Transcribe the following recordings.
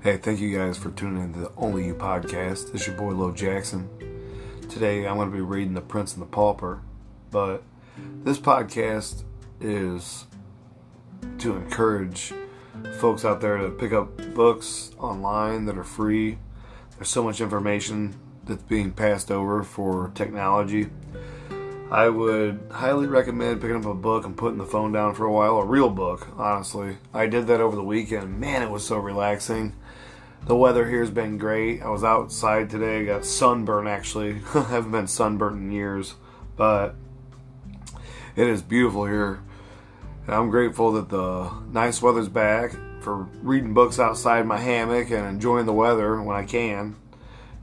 Hey, thank you guys for tuning in to the Only You podcast. This is your boy Lo Jackson. Today I'm going to be reading The Prince and the Pauper, but this podcast is to encourage folks out there to pick up books online that are free. There's so much information that's being passed over for technology. I would highly recommend picking up a book and putting the phone down for a while. A real book, honestly. I did that over the weekend. Man, it was so relaxing. The weather here has been great. I was outside today. I got sunburned, actually. I haven't been sunburned in years. But it is beautiful here. And I'm grateful that the nice weather's back for reading books outside my hammock and enjoying the weather when I can.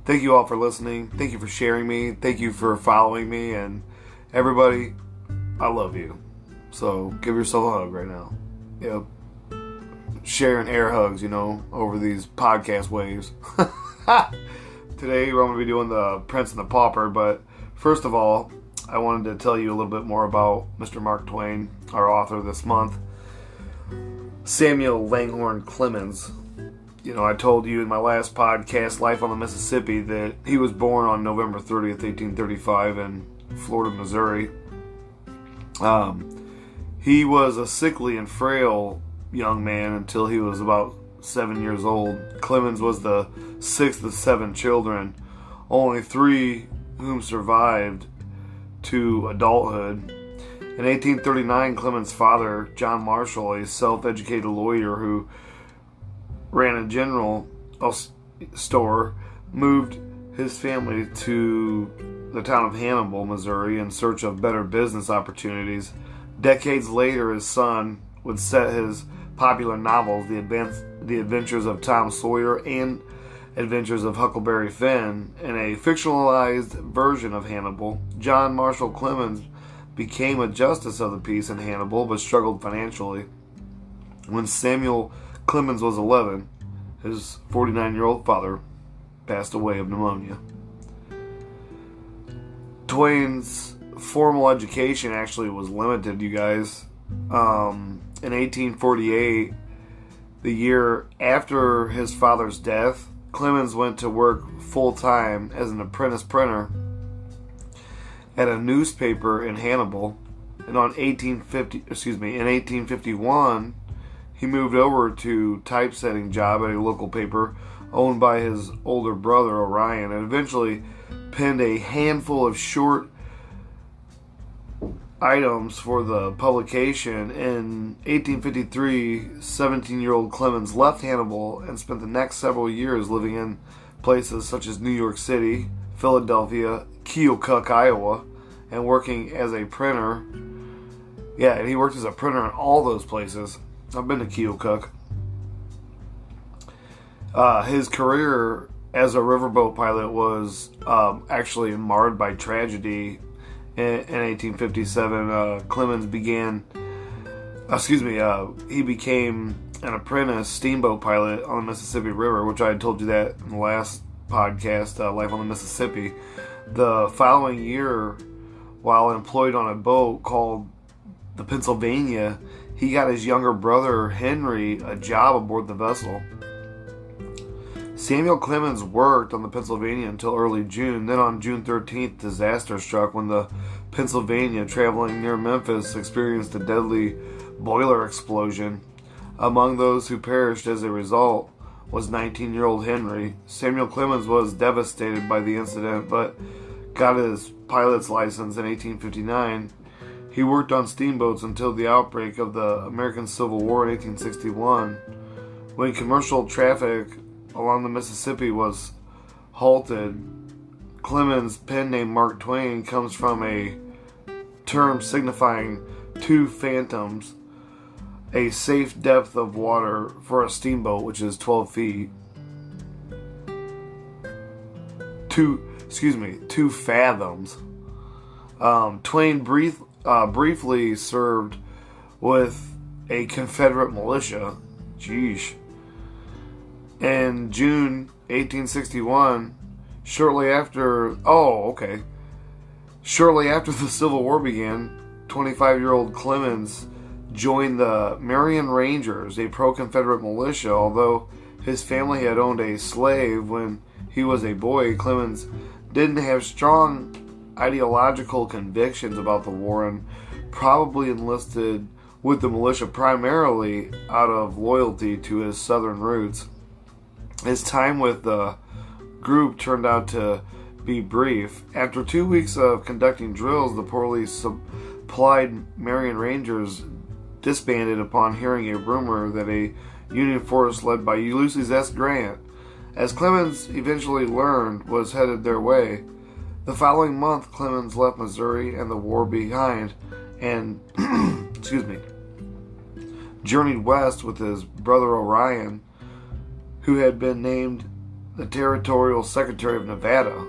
Thank you all for listening. Thank you for sharing me. Thank you for following me. And everybody, I love you. So give yourself a hug right now. Yep. Sharing air hugs, over these podcast waves. Today we're going to be doing The Prince and the Pauper, but first of all, I wanted to tell you a little bit more about Mr. Mark Twain, our author this month. Samuel Langhorne Clemens. I told you in my last podcast, Life on the Mississippi, that he was born on November 30th, 1835 in Florida, Missouri. He was a sickly and frail young man until he was about 7 years old. Clemens was the sixth of 7 children, only 3 whom survived to adulthood. In 1839, Clemens' father, John Marshall, a self-educated lawyer who ran a general store, moved his family to the town of Hannibal, Missouri, in search of better business opportunities. Decades later, his son would set his popular novels, The Adventures of Tom Sawyer and Adventures of Huckleberry Finn, in a fictionalized version of Hannibal. John Marshall Clemens became a justice of the peace in Hannibal, but struggled financially. When Samuel Clemens was 11, his 49-year-old father passed away of pneumonia. Twain's formal education actually was limited, you guys. In 1848, the year after his father's death, Clemens went to work full-time as an apprentice printer at a newspaper in Hannibal. And in 1851, he moved over to typesetting job at a local paper owned by his older brother, Orion, and eventually penned a handful of short items for the publication. In 1853, 17-year-old Clemens left Hannibal and spent the next several years living in places such as New York City, Philadelphia, Keokuk, Iowa, and working as a printer. Yeah, and he worked as a printer in all those places. I've been to Keokuk. His career as a riverboat pilot was actually marred by tragedy. In 1857, Clemens he became an apprentice steamboat pilot on the Mississippi River, which I had told you that in the last podcast, Life on the Mississippi. The following year, while employed on a boat called the Pennsylvania, he got his younger brother, Henry, a job aboard the vessel. Samuel Clemens worked on the Pennsylvania until early June. Then on June 13th, disaster struck when the Pennsylvania, traveling near Memphis, experienced a deadly boiler explosion. Among those who perished as a result was 19-year-old Henry. Samuel Clemens was devastated by the incident, but got his pilot's license in 1859. He worked on steamboats until the outbreak of the American Civil War in 1861, when commercial traffic along the Mississippi was halted. Clemens' pen name Mark Twain comes from a term signifying 2 fathoms, a safe depth of water for a steamboat, which is 12 feet. 2 fathoms. Twain briefly served with a Confederate militia. Jeez. In June 1861, shortly after the Civil War began, 25-year-old Clemens joined the Marion Rangers, a pro-Confederate militia. Although his family had owned a slave when he was a boy, Clemens didn't have strong ideological convictions about the war and probably enlisted with the militia primarily out of loyalty to his southern roots. His time with the group turned out to be brief. After 2 weeks of conducting drills, the poorly supplied Marion Rangers disbanded upon hearing a rumor that a Union force led by Ulysses S. Grant, as Clemens eventually learned, was headed their way. The following month, Clemens left Missouri and the war behind and journeyed west with his brother Orion, who had been named the Territorial Secretary of Nevada.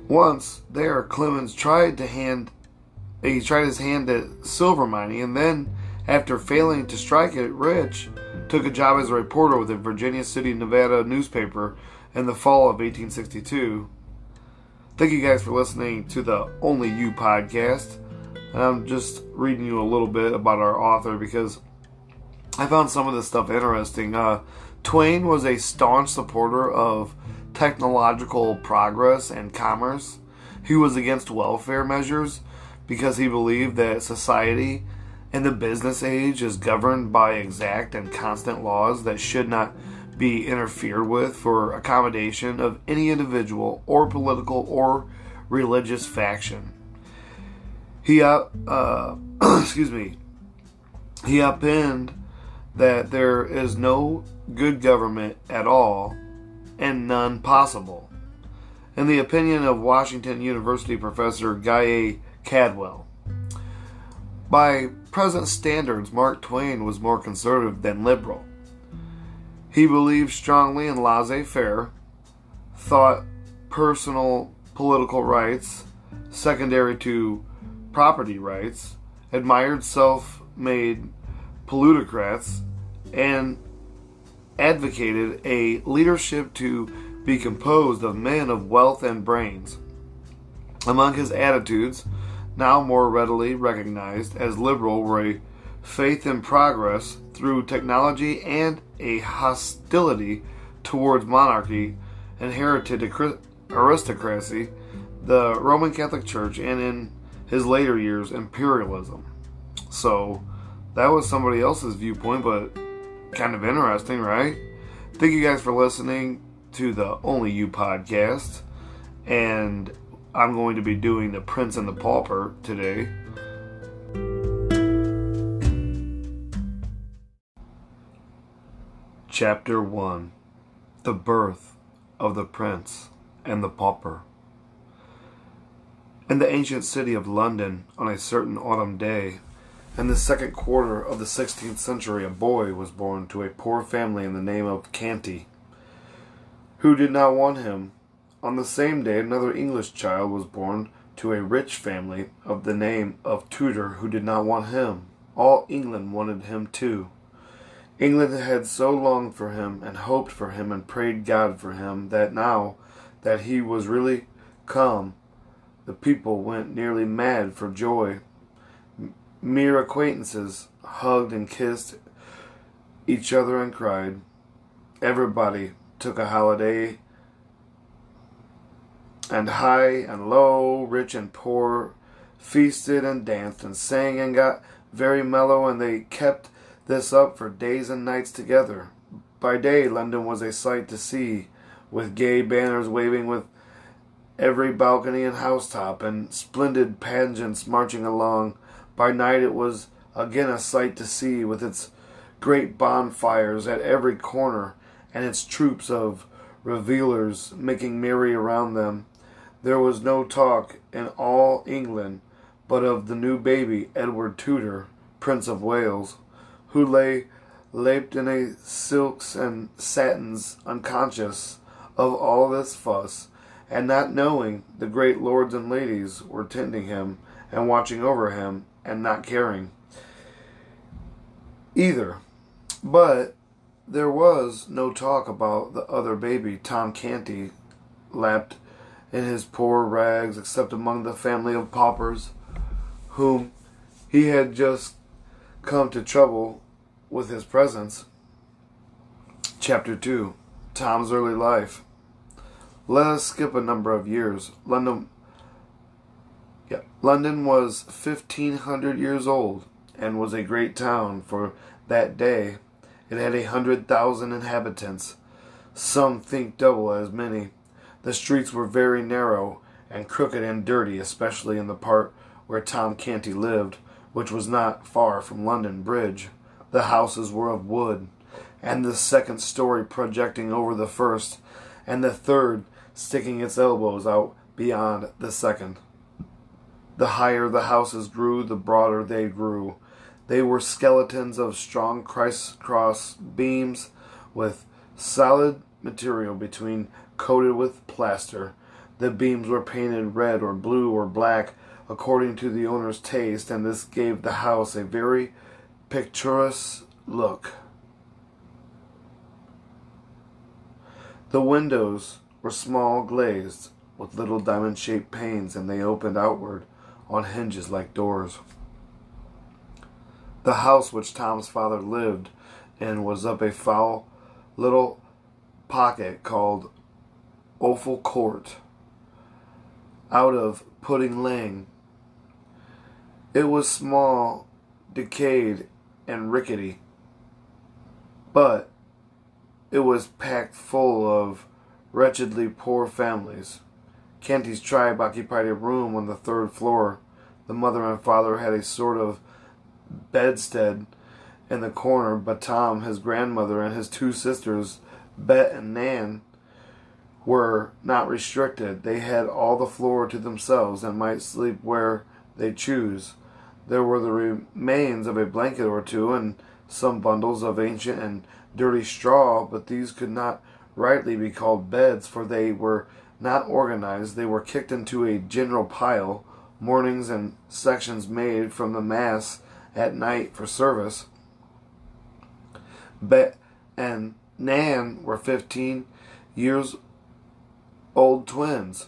Once there, Clemens tried his hand at silver mining, and then, after failing to strike it rich, took a job as a reporter with a Virginia City, Nevada newspaper in the fall of 1862. Thank you guys for listening to the Only You podcast. And I'm just reading you a little bit about our author because I found some of this stuff interesting. Twain was a staunch supporter of technological progress and commerce. He was against welfare measures because he believed that society in the business age is governed by exact and constant laws that should not be interfered with for accommodation of any individual or political or religious faction. He he opined that there is no good government at all and none possible, in the opinion of Washington University professor Guy A. Cadwell. By present standards, Mark Twain was more conservative than liberal. He believed strongly in laissez-faire, thought personal political rights secondary to property rights, admired self-made plutocrats, and advocated a leadership to be composed of men of wealth and brains. Among his attitudes, now more readily recognized as liberal, were a faith in progress through technology and a hostility towards monarchy, inherited aristocracy, the Roman Catholic Church, and in his later years, imperialism. So, that was somebody else's viewpoint, but kind of interesting, right? Thank you guys for listening to the Only You podcast, and I'm going to be doing The Prince and the Pauper today. Chapter 1. The Birth of the Prince and the Pauper. In the ancient city of London, on a certain autumn day, in the second quarter of the 16th century, a boy was born to a poor family in the name of Canty, who did not want him. On the same day, another English child was born to a rich family of the name of Tudor, who did not want him. All England wanted him too. England had so longed for him and hoped for him and prayed God for him that now that he was really come, the people went nearly mad for joy. Mere acquaintances hugged and kissed each other and cried. Everybody took a holiday, and high and low, rich and poor, feasted and danced and sang and got very mellow, and they kept this up for days and nights together. By day, London was a sight to see, with gay banners waving with every balcony and housetop, and splendid pageants marching along. By night it was again a sight to see, with its great bonfires at every corner, and its troops of revellers making merry around them. There was no talk in all England but of the new baby, Edward Tudor, Prince of Wales, who lay laped in a silks and satins, unconscious of all this fuss, and not knowing the great lords and ladies were tending him and watching over him, and not caring either. But there was no talk about the other baby, Tom Canty, lapped in his poor rags, except among the family of paupers, whom he had just come to trouble with his presence. Chapter 2. Tom's Early Life. Let us skip a number of years. London was 1,500 years old and was a great town for that day. It had 100,000 inhabitants. Some think double as many. The streets were very narrow and crooked and dirty, especially in the part where Tom Canty lived, which was not far from London Bridge. The houses were of wood, and the second story projecting over the first, and the third sticking its elbows out beyond the second. The higher the houses grew, the broader they grew. They were skeletons of strong criss-cross beams with solid material between, coated with plaster. The beams were painted red or blue or black according to the owner's taste, and this gave the house a very picturesque look. The windows were small glazed with little diamond-shaped panes, and they opened outward on hinges like doors. The house which Tom's father lived in was up a foul little pocket called Offal Court, out of Pudding Lane. It was small, decayed, and rickety, but it was packed full of wretchedly poor families. Canty's tribe occupied a room on the third floor. The mother and father had a sort of bedstead in the corner, but Tom, his grandmother, and his two sisters, Bet and Nan, were not restricted. They had all the floor to themselves and might sleep where they choose. There were the remains of a blanket or two and some bundles of ancient and dirty straw, but these could not rightly be called beds, for they were not organized. They were kicked into a general pile, mornings and sections made from the mass at night for service. Bet and Nan were 15 years old twins.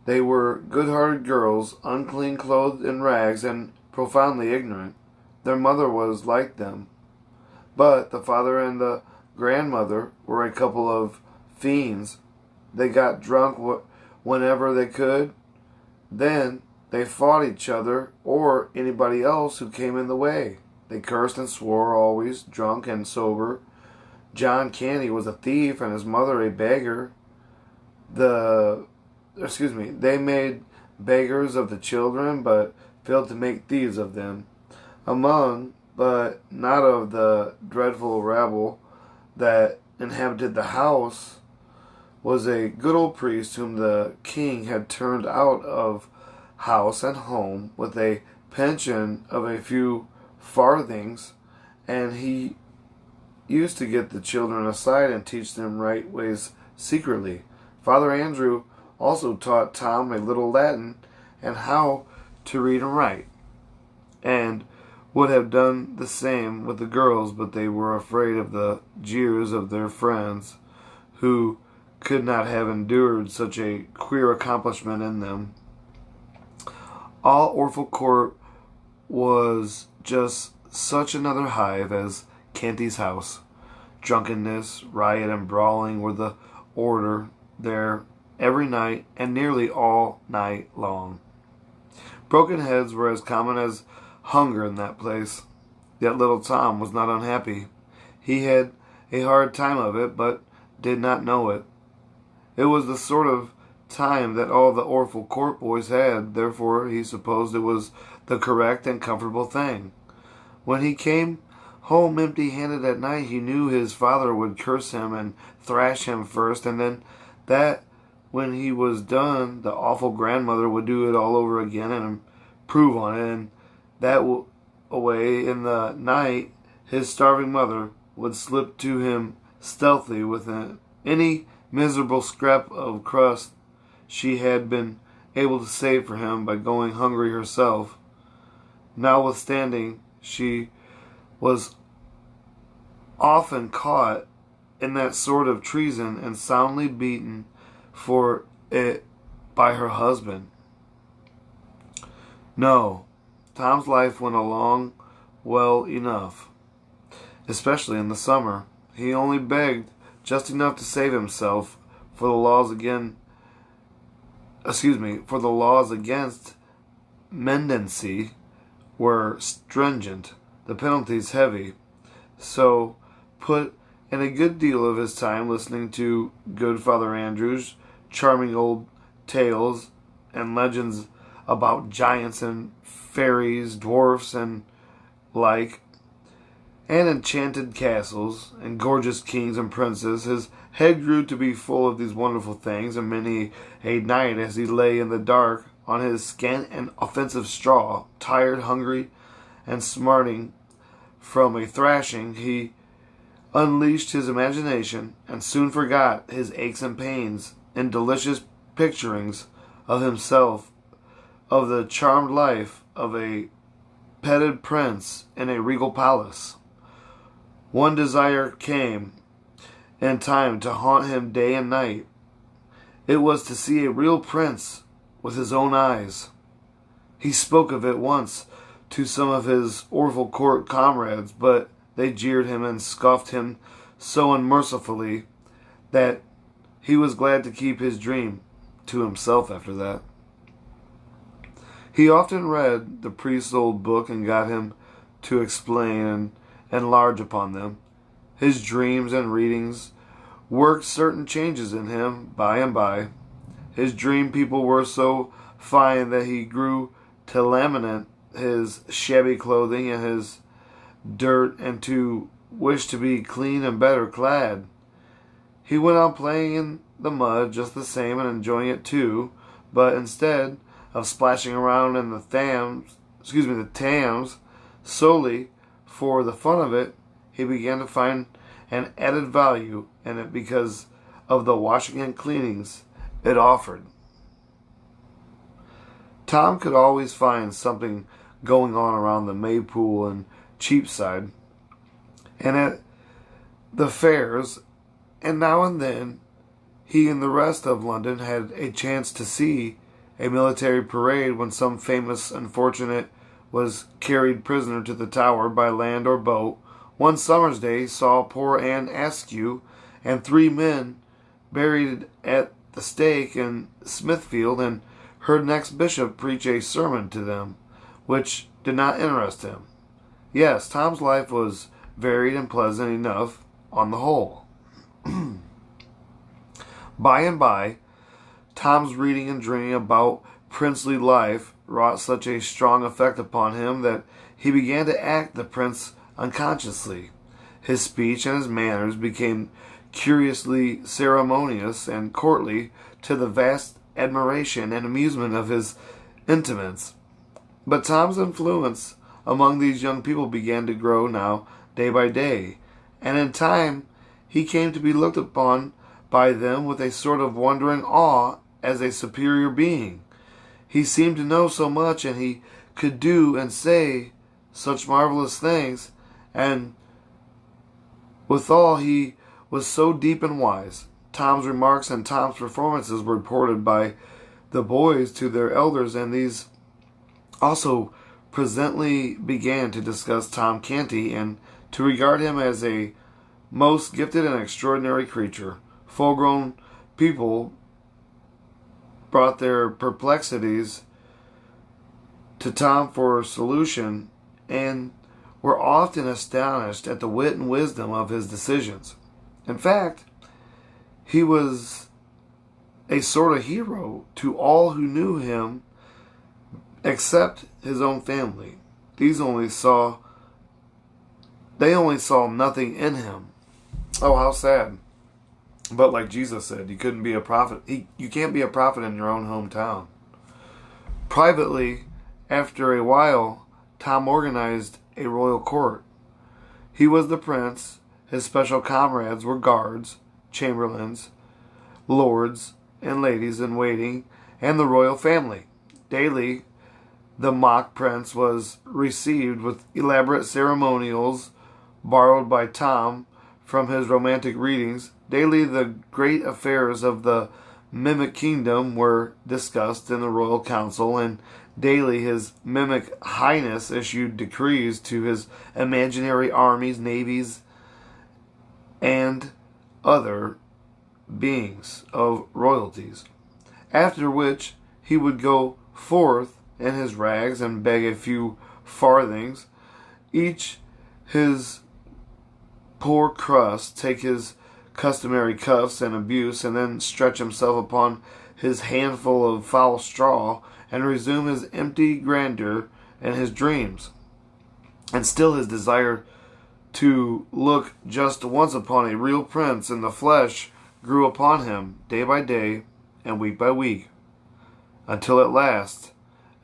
They were good-hearted girls, unclean, clothed in rags, and profoundly ignorant. Their mother was like them, but the father and the grandmother were a couple of fiends. They got drunk whenever they could. Then they fought each other or anybody else who came in the way. They cursed and swore, always drunk and sober. John Canty was a thief and his mother a beggar. They made beggars of the children, but failed to make thieves of them. Among, but not of the dreadful rabble that inhabited the house, was a good old priest whom the king had turned out of house and home with a pension of a few farthings, and he used to get the children aside and teach them right ways secretly. Father Andrew also taught Tom a little Latin and how to read and write, and would have done the same with the girls, but they were afraid of the jeers of their friends, who could not have endured such a queer accomplishment in them. All Offal Court was just such another hive as Canty's house. Drunkenness, riot, and brawling were the order there every night and nearly all night long. Broken heads were as common as hunger in that place. Yet little Tom was not unhappy. He had a hard time of it, but did not know it. It was the sort of time that all the Offal Court boys had, therefore he supposed it was the correct and comfortable thing. When he came home empty-handed at night, he knew his father would curse him and thrash him first, and then that when he was done, the awful grandmother would do it all over again and improve on it, and that away in the night his starving mother would slip to him stealthily with any miserable scrap of crust she had been able to save for him by going hungry herself. Notwithstanding, she was often caught in that sort of treason and soundly beaten for it by her husband. No, Tom's life went along well enough, especially in the summer. He only begged just enough to save himself, for the laws against mendicancy were stringent, the penalties heavy. So put in a good deal of his time listening to good Father Andrew's charming old tales and legends about giants and fairies, dwarfs, and like, and enchanted castles, and gorgeous kings and princes. His head grew to be full of these wonderful things, and many a night as he lay in the dark on his scant and offensive straw, tired, hungry, and smarting from a thrashing, he unleashed his imagination, and soon forgot his aches and pains in delicious picturings of himself, of the charmed life of a petted prince in a regal palace. One desire came in time to haunt him day and night. It was to see a real prince with his own eyes. He spoke of it once to some of his Offal Court comrades, but they jeered him and scoffed him so unmercifully that he was glad to keep his dream to himself after that. He often read the priest's old book and got him to explain and enlarge upon them. His dreams and readings worked certain changes in him by and by. His dream people were so fine that he grew to lament his shabby clothing and his dirt, and to wish to be clean and better clad. He went on playing in the mud just the same and enjoying it too, but instead of splashing around in the Thames solely for the fun of it, he began to find an added value in it because of the washing and cleanings it offered. Tom could always find something going on around the Maypole and Cheapside, and at the fairs, and now and then he and the rest of London had a chance to see a military parade when some famous unfortunate was carried prisoner to the Tower by land or boat. One summer's day saw poor Anne Askew and 3 men buried at the stake in Smithfield, and heard an ex-bishop preach a sermon to them, which did not interest him. Yes, Tom's life was varied and pleasant enough on the whole. By and by, Tom's reading and dreaming about princely life wrought such a strong effect upon him that he began to act the prince unconsciously. His speech and his manners became curiously ceremonious and courtly, to the vast admiration and amusement of his intimates. But Tom's influence among these young people began to grow now day by day, and in time he came to be looked upon by them with a sort of wondering awe as a superior being. He seemed to know so much, and he could do and say such marvelous things, and withal he was so deep and wise. Tom's remarks and Tom's performances were reported by the boys to their elders, and these also presently began to discuss Tom Canty and to regard him as a most gifted and extraordinary creature. Full-grown people brought their perplexities to Tom for solution, and were often astonished at the wit and wisdom of his decisions. In fact, he was a sort of hero to all who knew him except his own family. They only saw nothing in him. Oh, how sad. But like Jesus said, you couldn't be a prophet. You can't be a prophet in your own hometown. Privately, after a while, Tom organized a royal court. He was the prince. His special comrades were guards, chamberlains, lords, and ladies in waiting, and the royal family. Daily, the mock prince was received with elaborate ceremonials borrowed by Tom from his romantic readings. Daily, the great affairs of the mimic kingdom were discussed in the royal council, and daily his mimic highness issued decrees to his imaginary armies, navies, and other beings of royalties. After which he would go forth in his rags and beg a few farthings, each his poor crust, take his customary cuffs and abuse, and then stretch himself upon his handful of foul straw, and resume his empty grandeur and his dreams. And still his desire to look just once upon a real prince in the flesh grew upon him day by day and week by week, until at last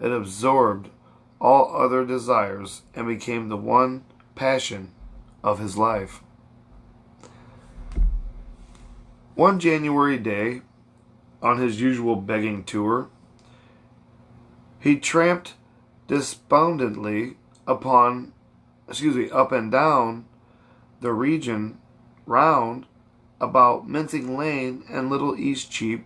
it absorbed all other desires and became the one passion of his life. One January day, on his usual begging tour, he tramped despondently up and down the region round about Mincing Lane and Little Eastcheap,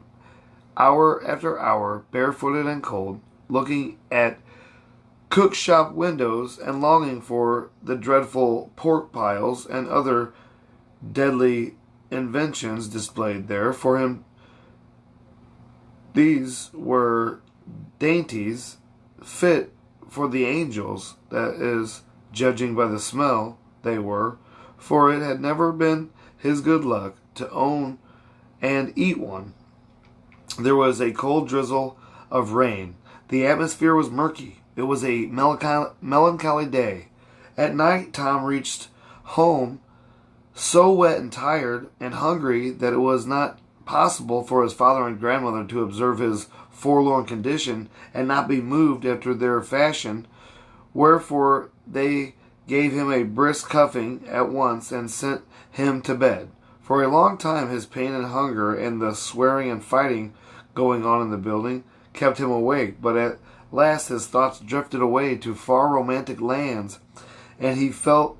hour after hour, barefooted and cold, looking at cook shop windows and longing for the dreadful pork piles and other deadly inventions displayed there for him. These were dainties fit for the angels, that is, judging by the smell, they were, for it had never been his good luck to own and eat one. There was a cold drizzle of rain. The atmosphere was murky. It was a melancholy day. At night, Tom reached home so wet and tired and hungry that it was not possible for his father and grandmother to observe his forlorn condition and not be moved after their fashion, wherefore they gave him a brisk cuffing at once and sent him to bed. For a long time his pain and hunger and the swearing and fighting going on in the building kept him awake, but at last his thoughts drifted away to far romantic lands, and he fell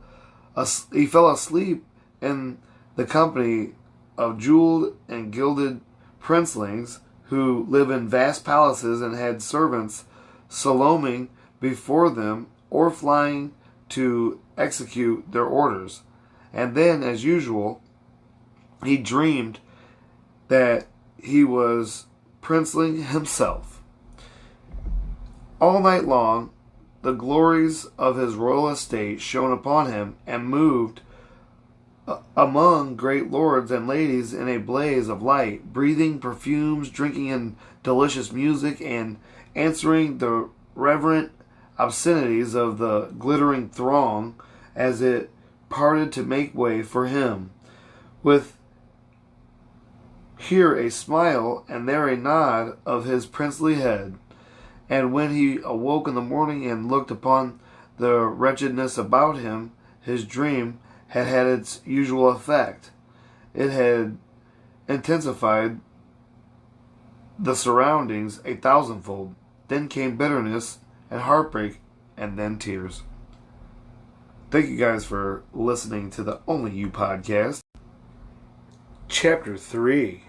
asleep in the company of jeweled and gilded princelings who live in vast palaces and had servants saloming before them or flying to execute their orders. And then, as usual, he dreamed that he was princeling himself. All night long, the glories of his royal estate shone upon him and moved among great lords and ladies in a blaze of light, breathing perfumes, drinking in delicious music, and answering the reverent obscenities of the glittering throng as it parted to make way for him, with here a smile and there a nod of his princely head. And when he awoke in the morning and looked upon the wretchedness about him, his dream had had its usual effect. It had intensified the surroundings a thousandfold. Then came bitterness and heartbreak, and then tears. Thank you guys for listening to the Only You podcast. Chapter 3.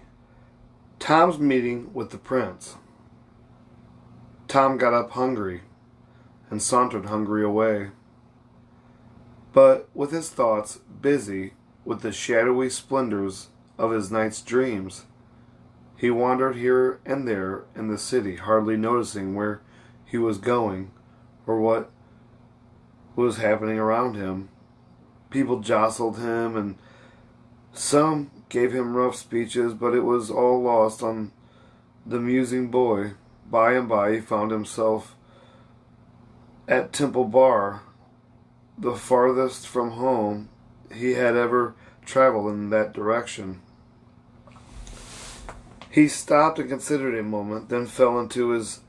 Tom's meeting with the prince. Tom got up hungry and sauntered hungry away. But with his thoughts busy with the shadowy splendors of his night's dreams, he wandered here and there in the city, hardly noticing where he was going or what was happening around him. People jostled him, and some gave him rough speeches, but it was all lost on the musing boy. By and by he found himself at Temple Bar, the farthest from home he had ever traveled in that direction. He stopped and considered a moment, then fell into his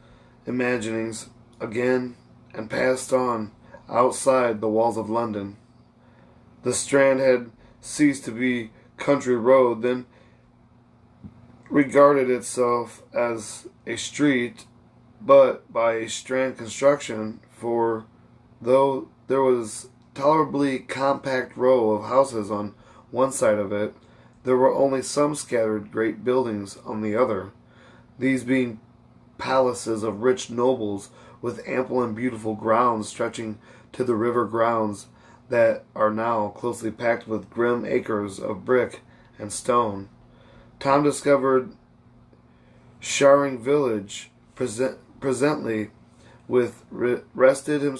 imaginings again and passed on outside the walls of London. The Strand had ceased to be country road, then regarded itself as a street, but by a Strand construction, for though there was tolerably compact row of houses on one side of it, there were only some scattered great buildings on the other, these being palaces of rich nobles with ample and beautiful grounds stretching to the river grounds, that are now closely packed with grim acres of brick and stone. Tom discovered Sharing Village presently with rested him.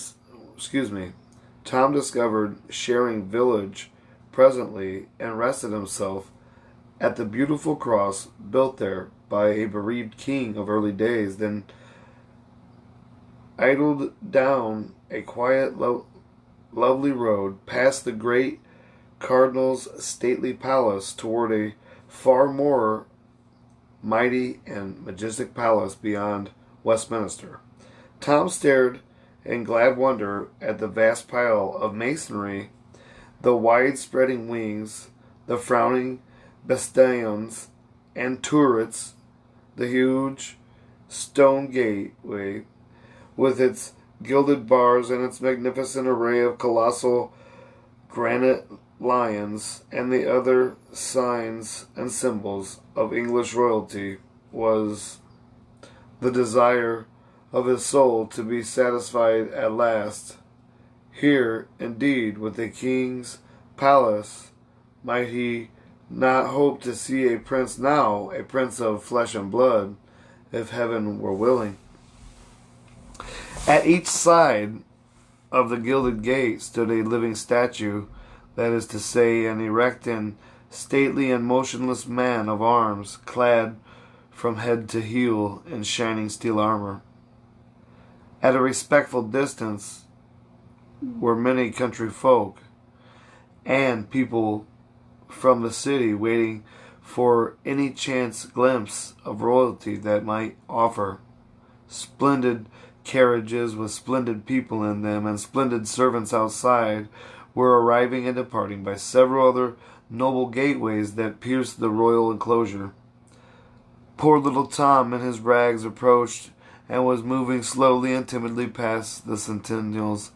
Tom discovered Sharing Village presently and rested himself at the beautiful cross built there by a bereaved king of early days. Then idled down a quiet, lovely road past the great cardinal's stately palace toward a far more mighty and majestic palace beyond Westminster. Tom stared in glad wonder at the vast pile of masonry, the wide-spreading wings, the frowning bastions and turrets, the huge stone gateway with its gilded bars and its magnificent array of colossal granite lions, and the other signs and symbols of English royalty. Was the desire of his soul to be satisfied at last. Here, indeed, with the king's palace, might he not hope to see a prince now, a prince of flesh and blood, if heaven were willing? At each side of the gilded gate stood a living statue, that is to say, an erect and stately and motionless man of arms, clad from head to heel in shining steel armor. At a respectful distance were many country folk and people from the city waiting for any chance glimpse of royalty that might offer. Splendid carriages with splendid people in them and splendid servants outside were arriving and departing by several other noble gateways that pierced the royal enclosure. Poor little Tom in his rags approached and was moving slowly and timidly past the sentinels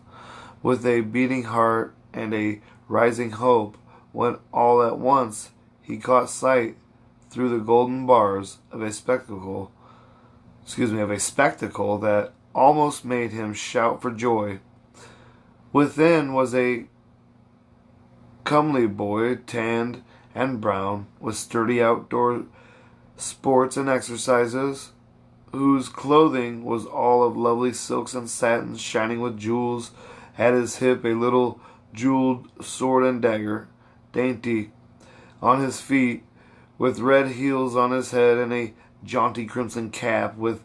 with a beating heart and a rising hope, when all at once he caught sight through the golden bars of a spectacle that almost made him shout for joy. Within was a comely boy, tanned and brown, with sturdy outdoor sports and exercises, whose clothing was all of lovely silks and satins shining with jewels. At his hip a little jeweled sword and dagger, dainty on his feet, with red heels on his head, and a jaunty crimson cap with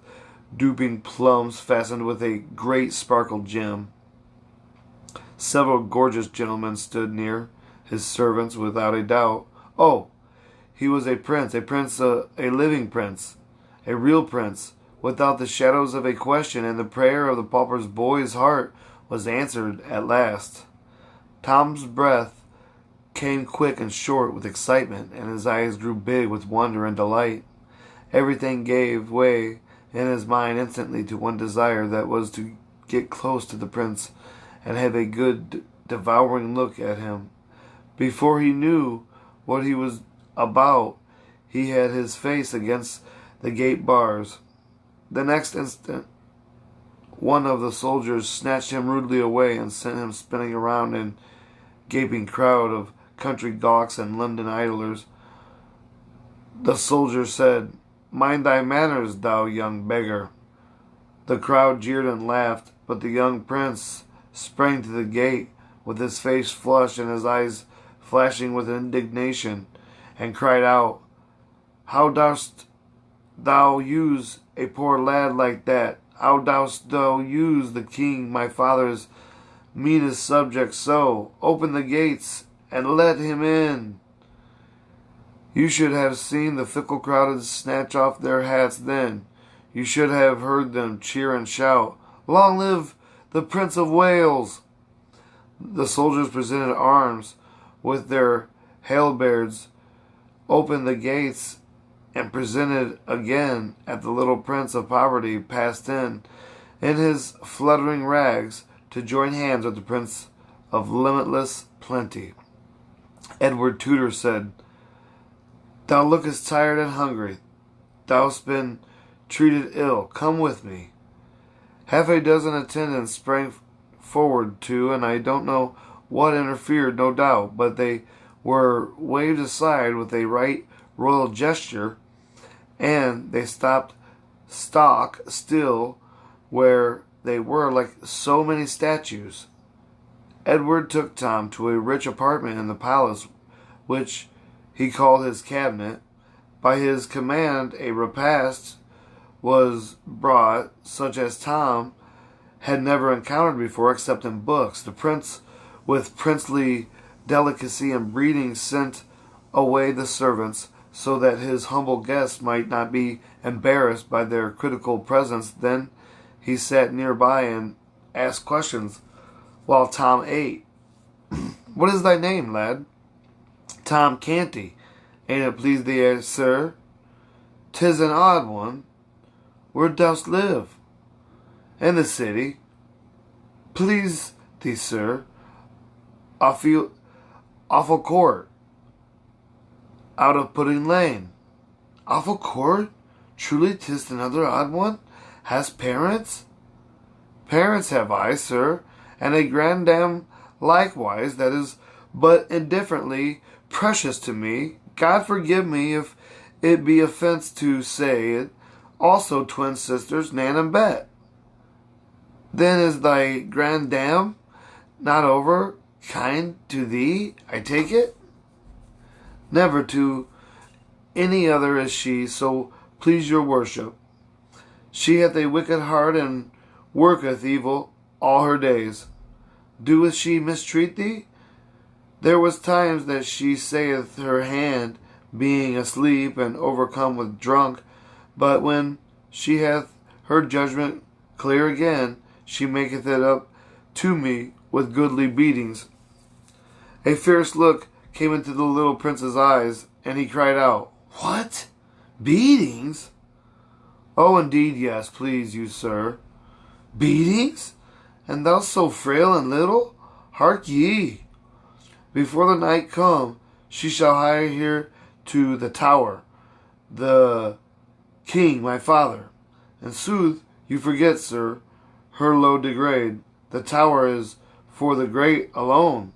drooping plums fastened with a great sparkled gem. Several gorgeous gentlemen stood near, his servants without a doubt. Oh, he was a prince, a living prince, a real prince, without the shadows of a question, and the prayer of the pauper's boy's heart was answered at last. Tom's breath came quick and short with excitement, and his eyes grew big with wonder and delight. Everything gave way in his mind instantly to one desire, that was to get close to the prince and have a good devouring look at him. Before he knew what he was about, he had his face against the gate bars. The next instant, one of the soldiers snatched him rudely away and sent him spinning around in a gaping crowd of country gawks and London idlers. The soldier said, "Mind thy manners, thou young beggar." The crowd jeered and laughed, but the young prince sprang to the gate with his face flushed and his eyes flashing with indignation, and cried out, "How dost thou use a poor lad like that? How dost thou use the king, my father's meanest subject, so? Open the gates and let him in." You should have seen the fickle crowd snatch off their hats then. You should have heard them cheer and shout, "Long live the Prince of Wales!" The soldiers presented arms with their halberds, opened the gates, and presented again at the little Prince of Poverty passed in his fluttering rags, to join hands with the Prince of Limitless Plenty. Edward Tudor said, "Thou lookest tired and hungry. Thou'st been treated ill. Come with me." Half a dozen attendants sprang forward too, and I don't know what interfered, no doubt, but they were waved aside with a right royal gesture, and they stopped stock still where they were like so many statues. Edward took Tom to a rich apartment in the palace, which he called his cabinet. By his command a repast was brought, such as Tom had never encountered before except in books. The prince, with princely delicacy and breeding, sent away the servants, so that his humble guests might not be embarrassed by their critical presence. Then he sat nearby and asked questions while Tom ate. "What is thy name, lad?" "Tom Canty." "Ain't it please thee, sir?" "'Tis an odd one. Where dost live?" "In the city." "Please thee, sir?" Offal Court, out of Pudding Lane." "Offal Court? Truly 'tis another odd one. Hast parents?" "Parents have I, sir, and a grandam likewise, that is but indifferently precious to me. God forgive me if it be offence to say it. Also twin sisters, Nan and Bet." "Then is thy grandam not over kind to thee, I take it?" "Never to any other is she, so please your worship. She hath a wicked heart, and worketh evil all her days." "Doeth she mistreat thee?" "There was times that she saith her hand, being asleep and overcome with drunk, but when she hath her judgment clear again, she maketh it up to me with goodly beatings." A fierce look came into the little prince's eyes, and he cried out, "What? Beatings?" "Oh, indeed, yes, please you, sir." "Beatings? And thou so frail and little? Hark ye, before the night come, she shall hie here to the Tower, the king my father. In sooth, you forget, sir, her low degrade. The Tower is for the great alone."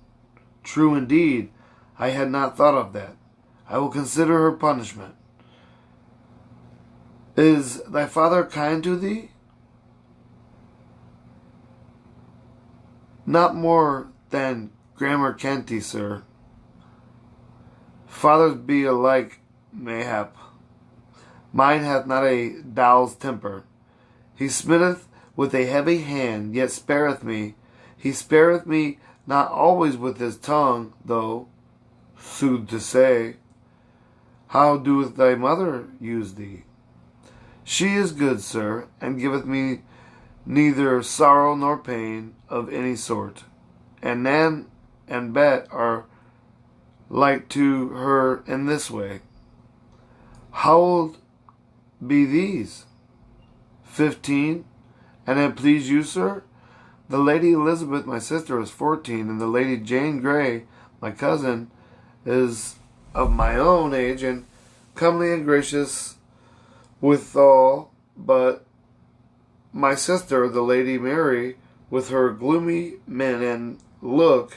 "True indeed, I had not thought of that. I will consider her punishment." "Is thy father kind to thee?" "Not more than Grammar Canty, sir." "Fathers be alike, mayhap. Mine hath not a dow's temper. He smiteth with a heavy hand, yet spareth me. He spareth me not always with his tongue, though, sooth to say." "How doeth thy mother use thee?" "She is good, sir, and giveth me neither sorrow nor pain of any sort. And Nan and Bet are like to her in this way." "How old be these?" 15. "And it please you, sir?" "The Lady Elizabeth, my sister, is 14, and the Lady Jane Grey, my cousin, is of my own age, and comely and gracious withal, but my sister, the Lady Mary, with her gloomy mien and look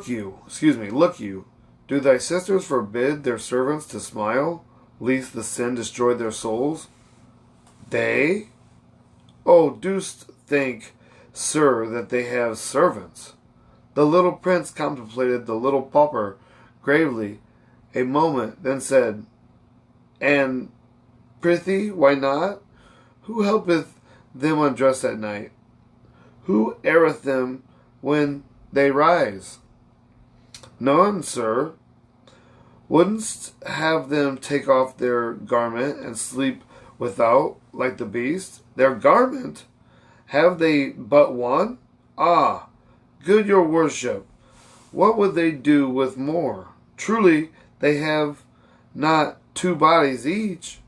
you, do thy sisters forbid their servants to smile, lest the sin destroy their souls?" "They? Oh, dost think, sir, that they have servants?" The little prince contemplated the little pauper gravely a moment, then said, "And prithee, why not? Who helpeth them undress at night? Who aireth them when they rise?" "None, sir." "Wouldst have them take off their garment and sleep without, like the beast?" "Their garment? Have they but one? Ah, good your worship, what would they do with more? Truly, they have not 2 bodies each."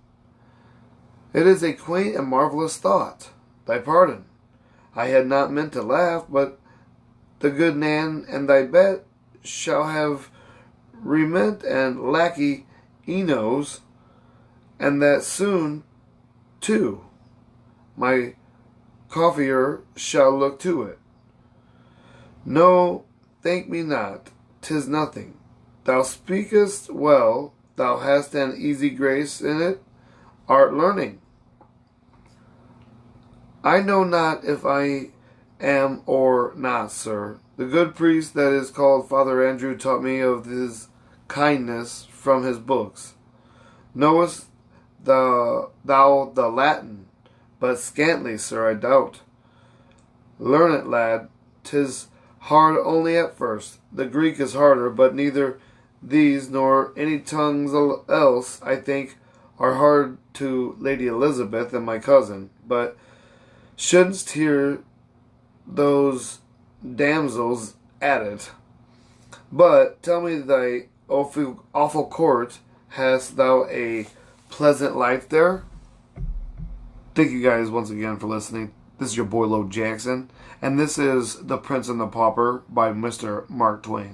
"It is a quaint and marvelous thought. Thy pardon. I had not meant to laugh, but the good Nan and thy Bet shall have rement and lackey Enos, and that soon, too. My coiffure shall look to it." No, thank me not, 'tis nothing. Thou speakest well, thou hast an easy grace in it, art learning. I know not if I am or not, sir. The good priest that is called Father Andrew taught me of his kindness from his books. Knowest thou the Latin? But scantly, sir, I doubt. Learn it, lad. 'Tis hard only at first. The Greek is harder, but neither these nor any tongues else, I think, are hard to Lady Elizabeth and my cousin. But shouldst hear those damsels at it. But tell me, thy Offal Court, hast thou a pleasant life there? Thank you guys once again for listening. This is your boy Lo Jackson, and this is The Prince and the Pauper by Mr. Mark Twain.